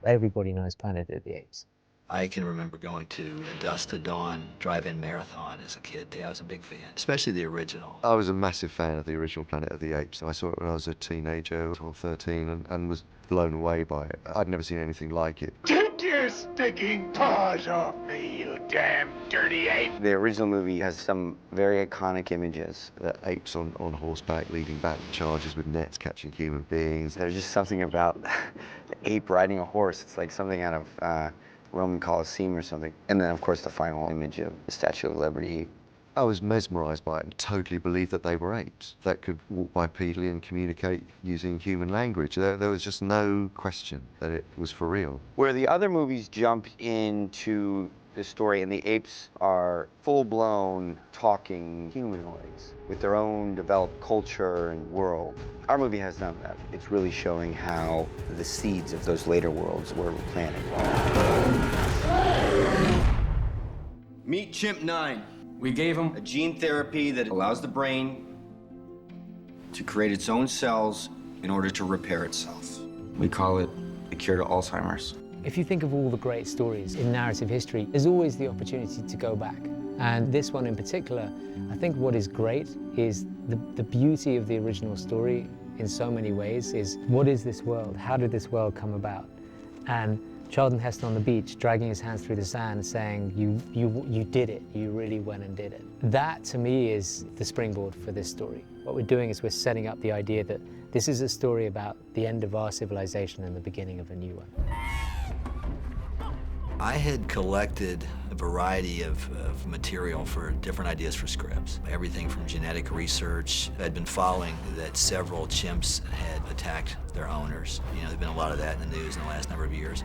Everybody knows Planet of the Apes. I can remember going to Dusk to Dawn drive-in marathon as a kid. Yeah, I was a big fan, especially the original. I was a massive fan of the original Planet of the Apes. I saw it when I was a teenager, or 13, and was blown away by it. I'd never seen anything like it. Take your stinking paws off me, you damn dirty ape! The original movie has some very iconic images. The apes on horseback leading back charges with nets catching human beings. There's just something about the ape riding a horse. It's like something out of Roman Colosseum or something. And then, of course, the final image of the Statue of Liberty. I was mesmerized by it and totally believed that they were apes that could walk bipedally and communicate using human language. There was just no question that it was for real. Where the other movies jump into the story and the apes are full-blown talking humanoids with their own developed culture and world. Our movie has none of that. It's really showing how the seeds of those later worlds were planted. Meet Chimp 9. We gave him a gene therapy that allows the brain to create its own cells in order to repair itself. We call it the cure to Alzheimer's. If you think of all the great stories in narrative history, there's always the opportunity to go back. And this one in particular, I think what is great is the beauty of the original story in so many ways is, what is this world? How did this world come about? And Charlton Heston on the beach, dragging his hands through the sand, saying, you did it, you really went and did it. That, to me, is the springboard for this story. What we're doing is we're setting up the idea that this is a story about the end of our civilization and the beginning of a new one. I had collected a variety of material for different ideas for scripts. Everything from genetic research. I'd been following that several chimps had attacked their owners. You know, there's been a lot of that in the news in the last number of years.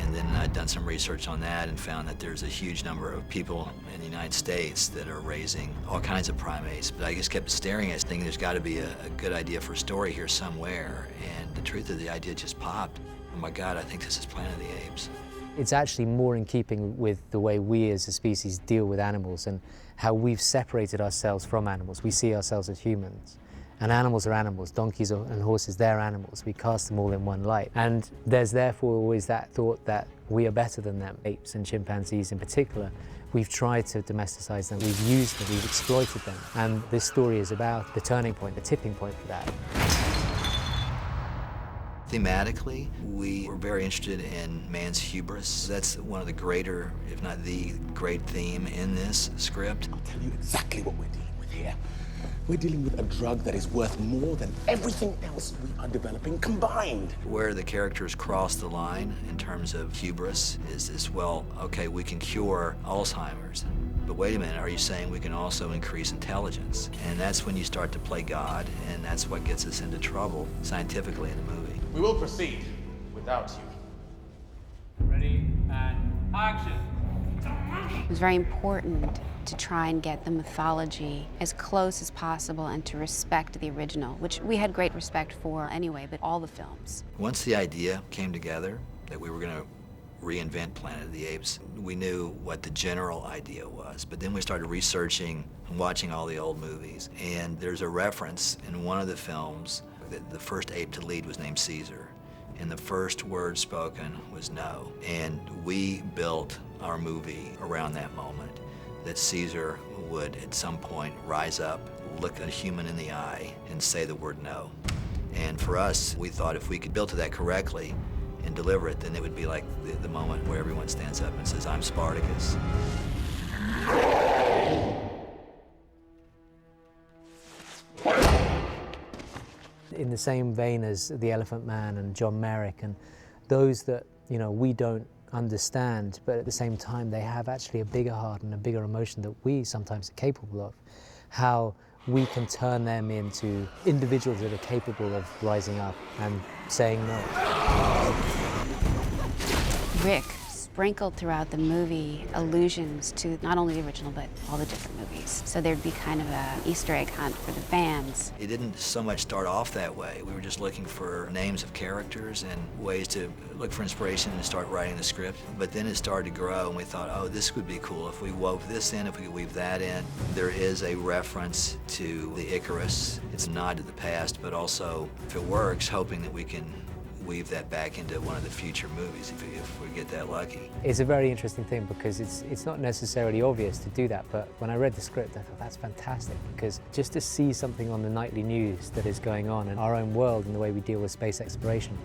And then I'd done some research on that and found that there's a huge number of people in the United States that are raising all kinds of primates. But I just kept staring at it, thinking there's got to be a good idea for a story here somewhere. And the truth of the idea just popped. Oh my God, I think this is Planet of the Apes. It's actually more in keeping with the way we as a species deal with animals and how we've separated ourselves from animals. We see ourselves as humans. And animals are animals. Donkeys and horses, they're animals. We cast them all in one light. And there's therefore always that thought that we are better than them. Apes and chimpanzees in particular, we've tried to domesticize them. We've used them, we've exploited them. And this story is about the turning point, the tipping point for that. Thematically, we were very interested in man's hubris. That's one of the greater, if not the great theme in this script. I'll tell you exactly what we're dealing with here. We're dealing with a drug that is worth more than everything else we are developing combined. Where the characters cross the line in terms of hubris is this, well, okay, we can cure Alzheimer's, but wait a minute, are you saying we can also increase intelligence? And that's when you start to play God, and that's what gets us into trouble scientifically in the movie. We will proceed without you. Ready, and action. It was very important to try and get the mythology as close as possible and to respect the original, which we had great respect for anyway, but all the films. Once the idea came together that we were going to reinvent Planet of the Apes, we knew what the general idea was, but then we started researching and watching all the old movies, and there's a reference in one of the films that the first ape to lead was named Caesar, and the first word spoken was no. And we built our movie around that moment, that Caesar would at some point rise up, look a human in the eye, and say the word no. And for us, we thought if we could build to that correctly and deliver it, then it would be like the moment where everyone stands up and says, I'm Spartacus. In the same vein as The Elephant Man and John Merrick and those that, you know, we don't understand, but at the same time they have actually a bigger heart and a bigger emotion that we sometimes are capable of, how we can turn them into individuals that are capable of rising up and saying no. Rick sprinkled throughout the movie allusions to not only the original, but all the different movies. So there'd be kind of an Easter egg hunt for the fans. It didn't so much start off that way. We were just looking for names of characters and ways to look for inspiration and start writing the script. But then it started to grow, and we thought, oh, this would be cool if we wove this in, if we could weave that in. There is a reference to the Icarus. It's a nod to the past, but also, if it works, hoping that we can weave that back into one of the future movies if we get that lucky. It's a very interesting thing because it's not necessarily obvious to do that, but when I read the script I thought that's fantastic, because just to see something on the nightly news that is going on in our own world and the way we deal with space exploration,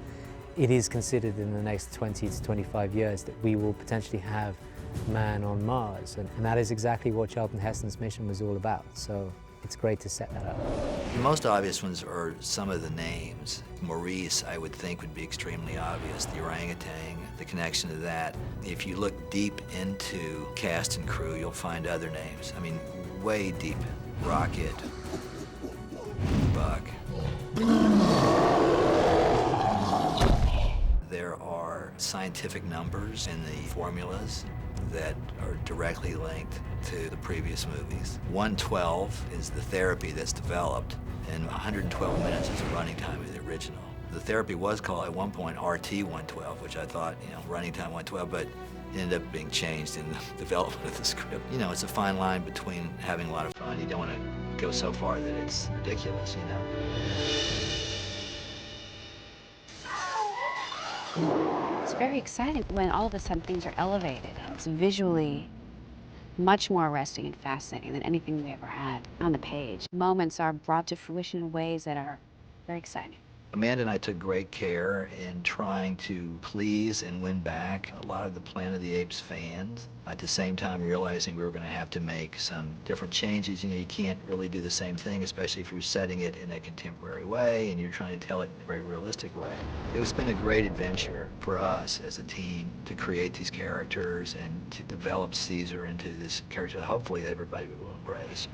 it is considered in the next 20 to 25 years that we will potentially have man on Mars, and that is exactly what Charlton Heston's mission was all about, so it's great to set that up. The most obvious ones are some of the names. Maurice, I would think, would be extremely obvious. The orangutan, the connection to that. If you look deep into cast and crew, you'll find other names. I mean, way deep. Rocket, Buck. There are scientific numbers in the formulas that are directly linked to the previous movies. 112 is the therapy that's developed, and 112 minutes is the running time of the original. The therapy was called at one point RT-112, which I thought, running time 112, but it ended up being changed in the development of the script. It's a fine line between having a lot of fun. You don't want to go so far that it's ridiculous, It's very exciting when all of a sudden things are elevated. It's visually much more arresting and fascinating than anything we ever had on the page. Moments are brought to fruition in ways that are very exciting. Amanda and I took great care in trying to please and win back a lot of the Planet of the Apes fans. At the same time, realizing we were going to have to make some different changes. You can't really do the same thing, especially if you're setting it in a contemporary way and you're trying to tell it in a very realistic way. It's been a great adventure for us as a team to create these characters and to develop Caesar into this character that hopefully everybody will embrace.